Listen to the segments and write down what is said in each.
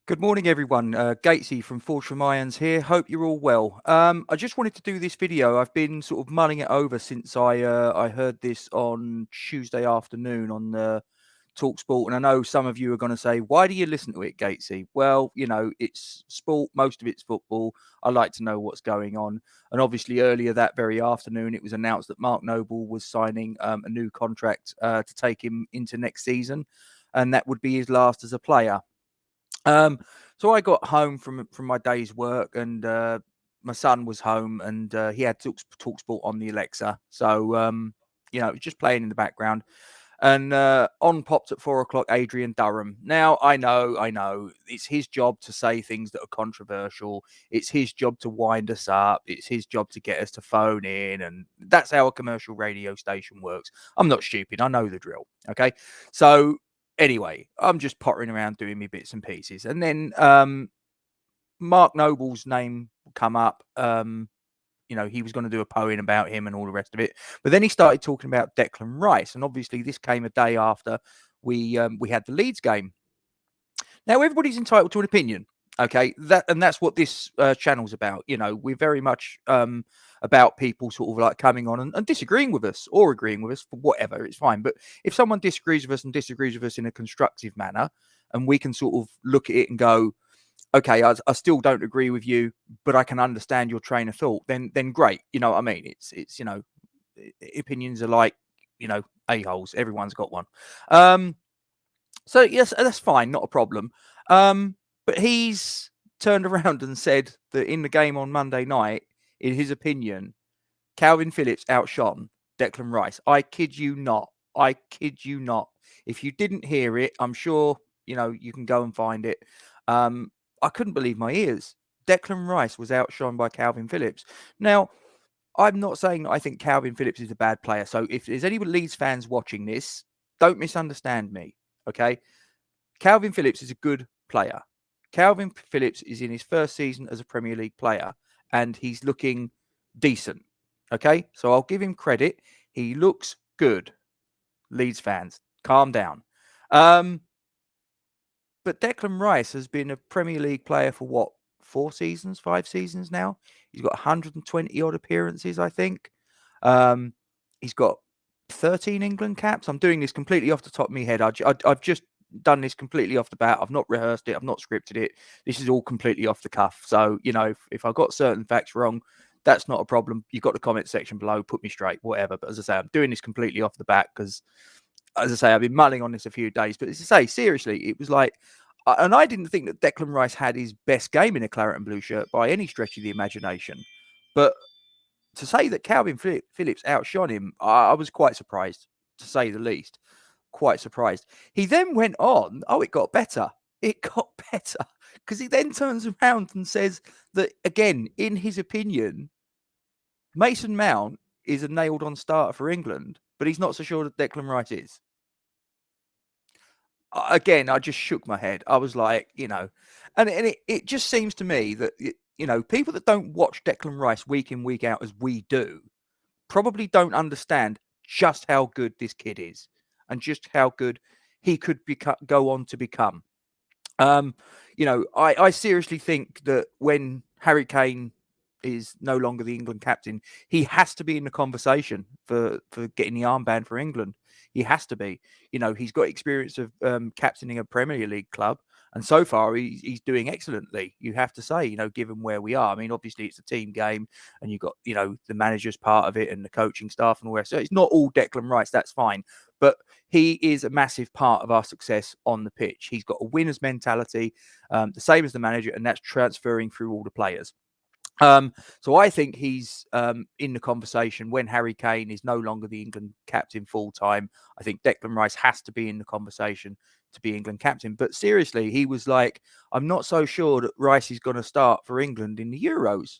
Good morning, everyone. Gatesy from Forge from Irons here. Hope you're all well. I just wanted to do this video. I've been sort of mulling it over since I heard this on Tuesday afternoon on TalkSport, and I know some of you are going to say, "Why do you listen to it, Gatesy?" Well, it's sport. Most of it's football. I like to know what's going on, and obviously earlier that very afternoon, it was announced that Mark Noble was signing a new contract to take him into next season, and that would be his last as a player. So I got home from my day's work, and my son was home, and he had TalkSport on the Alexa. So it was just playing in the background, and on popped at 4 o'clock Adrian Durham. Now I know, it's his job to say things that are controversial. It's his job to wind us up. It's his job to get us to phone in, and that's how a commercial radio station works. I'm not stupid. I know the drill. Okay, so anyway, I'm just pottering around doing me bits and pieces. And then Mark Noble's name come up. He was going to do a poem about him and all the rest of it. But then he started talking about Declan Rice. And obviously this came a day after we had the Leeds game. Now, everybody's entitled to an opinion. Okay, that's what this channel's about. We're very much about people sort of like coming on and disagreeing with us or agreeing with us for whatever. It's fine. But if someone disagrees with us and disagrees with us in a constructive manner, and we can sort of look at it and go, okay, I still don't agree with you, but I can understand your train of thought, then great. You know what I mean? It's opinions are like, a-holes. Everyone's got one. So yes, that's fine, not a problem. But he's turned around and said that in the game on Monday night, in his opinion, Calvin Phillips outshone Declan Rice. I kid you not. I kid you not. If you didn't hear it, I'm sure you can go and find it. I couldn't believe my ears. Declan Rice was outshone by Calvin Phillips. Now, I'm not saying that I think Calvin Phillips is a bad player. So if there's any Leeds fans watching this, don't misunderstand me. Okay. Calvin Phillips is a good player. Calvin Phillips is in his first season as a Premier League player, and he's looking decent. Okay. So I'll give him credit. He looks good. Leeds fans, calm down. But Declan Rice has been a Premier League player for what, 5 seasons now? He's got 120 odd appearances, I think. He's got 13 England caps. I'm doing this completely off the top of my head. I've just done this completely off the bat. I've not rehearsed it. I've not scripted it. This is all completely off the cuff. So, if I got certain facts wrong, that's not a problem. You've got the comment section below. Put me straight, whatever. But as I say, I'm doing this completely off the bat because, as I say, I've been mulling on this a few days. But as I say, seriously, it was like, and I didn't think that Declan Rice had his best game in a claret and blue shirt by any stretch of the imagination. But to say that Calvin Phillips outshone him, I was quite surprised, to say the least. Quite surprised. He then went on, it got better. It got better. Because he then turns around and says that, again, in his opinion, Mason Mount is a nailed-on starter for England, but he's not so sure that Declan Rice is. Again, I just shook my head. I was like, and it just seems to me that, people that don't watch Declan Rice week in, week out as we do, probably don't understand just how good this kid is and just how good he could go on to become. I seriously think that when Harry Kane is no longer the England captain, he has to be in the conversation for getting the armband for England. He has to be. He's got experience of captaining a Premier League club, and so far he's doing excellently. You have to say, given where we are. I mean, obviously it's a team game, and you've got the manager's part of it and the coaching staff and all that. So it's not all Declan Rice. That's fine, but he is a massive part of our success on the pitch. He's got a winner's mentality, the same as the manager, and that's transferring through all the players. So I think he's in the conversation when Harry Kane is no longer the England captain full time. I think Declan Rice has to be in the conversation to be England captain. But seriously, he was like, I'm not so sure that Rice is going to start for England in the Euros.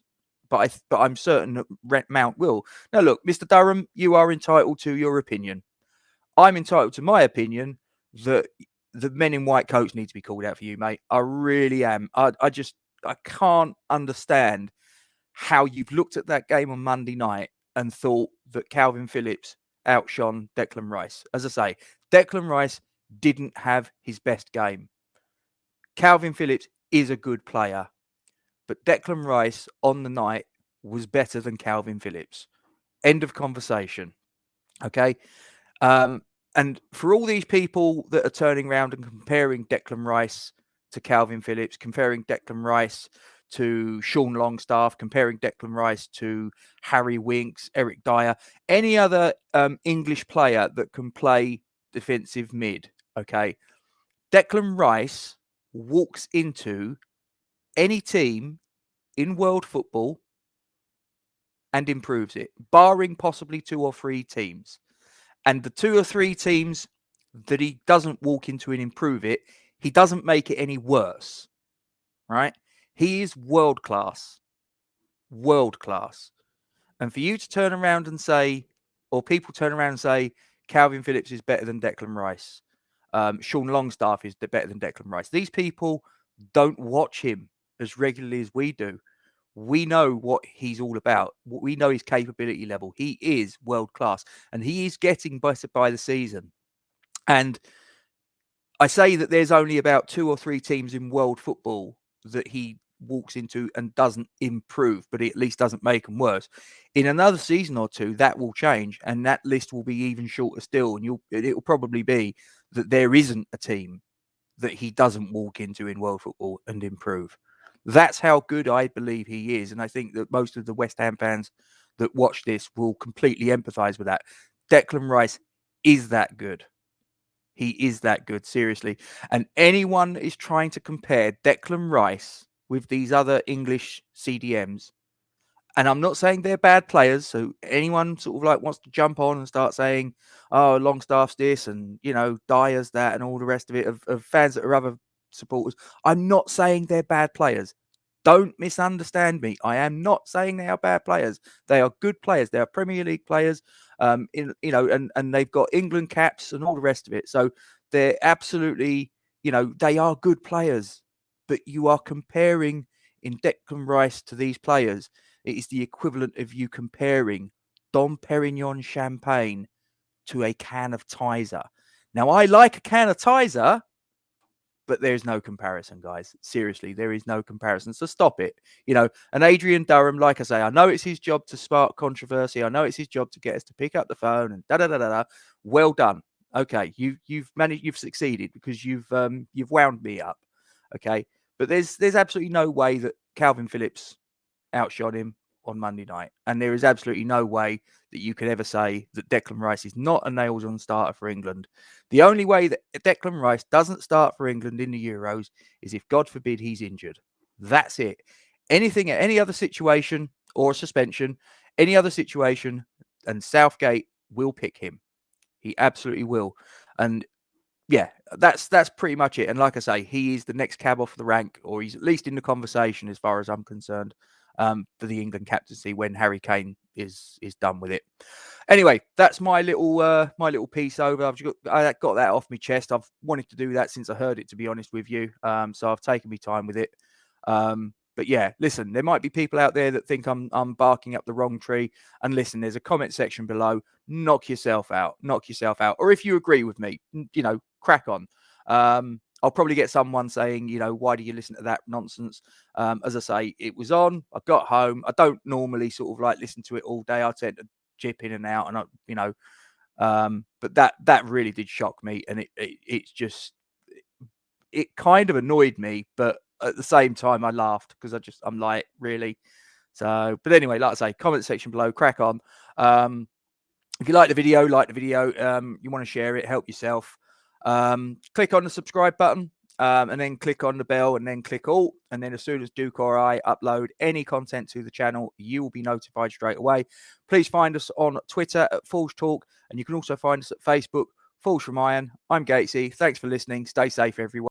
But I'm certain that Mount will. Now, look, Mr. Durham, you are entitled to your opinion. I'm entitled to my opinion that the men in white coats need to be called out for you, mate. I really am. I can't understand how you've looked at that game on Monday night and thought that Calvin Phillips outshone Declan Rice. As I say, Declan Rice didn't have his best game. Calvin Phillips is a good player, but Declan Rice on the night was better than Calvin Phillips. End of conversation. Okay. And for all these people that are turning around and comparing Declan Rice to Calvin Phillips, comparing Declan Rice to Sean Longstaff, comparing Declan Rice to Harry Winks, Eric Dyer, any other English player that can play defensive mid, okay? Declan Rice walks into any team in world football and improves it, barring possibly 2 or 3 teams. And the 2 or 3 teams that he doesn't walk into and improve it, he doesn't make it any worse, right? He is world class, world class. And for you to turn around and say, or people turn around and say, Calvin Phillips is better than Declan Rice, Sean Longstaff is better than Declan Rice. These people don't watch him as regularly as we do. We know what he's all about. We know his capability level. He is world class, and he is getting better by the season. And I say that there's only about 2 or 3 teams in world football that he walks into and doesn't improve, but he at least doesn't make them worse. In another season or 2, that will change, and that list will be even shorter still. And it'll probably be that there isn't a team that he doesn't walk into in world football and improve. That's how good I believe he is. And I think that most of the West Ham fans that watch this will completely empathize with that. Declan Rice is that good. He is that good, seriously. And anyone is trying to compare Declan Rice with these other English CDMs, and I'm not saying they're bad players. So anyone sort of like wants to jump on and start saying, oh, Longstaff's this and, Dyer's that and all the rest of it, of fans that are other supporters, I'm not saying they're bad players. Don't misunderstand me. I am not saying they are bad players. They are good players. They are Premier League players, and they've got England caps and all the rest of it. So they're absolutely, they are good players. But you are comparing in Declan Rice to these players. It is the equivalent of you comparing Dom Perignon champagne to a can of Tizer. Now, I like a can of Tizer, but there's no comparison, guys. Seriously, there is no comparison. So stop it. And Adrian Durham, like I say, I know it's his job to spark controversy. I know it's his job to get us to pick up the phone and da-da-da-da-da. Well done. Okay, you've managed, you've succeeded because you've wound me up. Okay, but there's absolutely no way that Calvin Phillips outshot him on Monday night. And there is absolutely no way that you could ever say that Declan Rice is not a nails-on starter for England. The only way that Declan Rice doesn't start for England in the Euros is if, God forbid, he's injured. That's it. Any other situation or suspension, any other situation, and Southgate will pick him. He absolutely will. And yeah, that's pretty much it. And like I say, he is the next cab off the rank, or he's at least in the conversation as far as I'm concerned, for the England captaincy when Harry Kane is done with it. Anyway, that's my little piece over. I got that off my chest. I've wanted to do that since I heard it, to be honest with you. So I've taken my time with it. But yeah, listen, there might be people out there that think I'm barking up the wrong tree. And listen, there's a comment section below. Knock yourself out. Or if you agree with me, crack on. I'll probably get someone saying, why do you listen to that nonsense? As I say, it was on. I got home. I don't normally sort of like listen to it all day. I tend to chip in and out, and but that really did shock me, and it's just, it kind of annoyed me, but at the same time I laughed because I'm like, really. So, but anyway, like I say, comment section below, crack on. If you like the video, you want to share it, help yourself. Click on the subscribe button, and then click on the bell, and then click all. And then as soon as Duke or I upload any content to the channel, you will be notified straight away. Please find us on Twitter at Forge Talk, and you can also find us at Facebook, Forge from Iron. I'm Gatesy. Thanks for listening. Stay safe, everyone.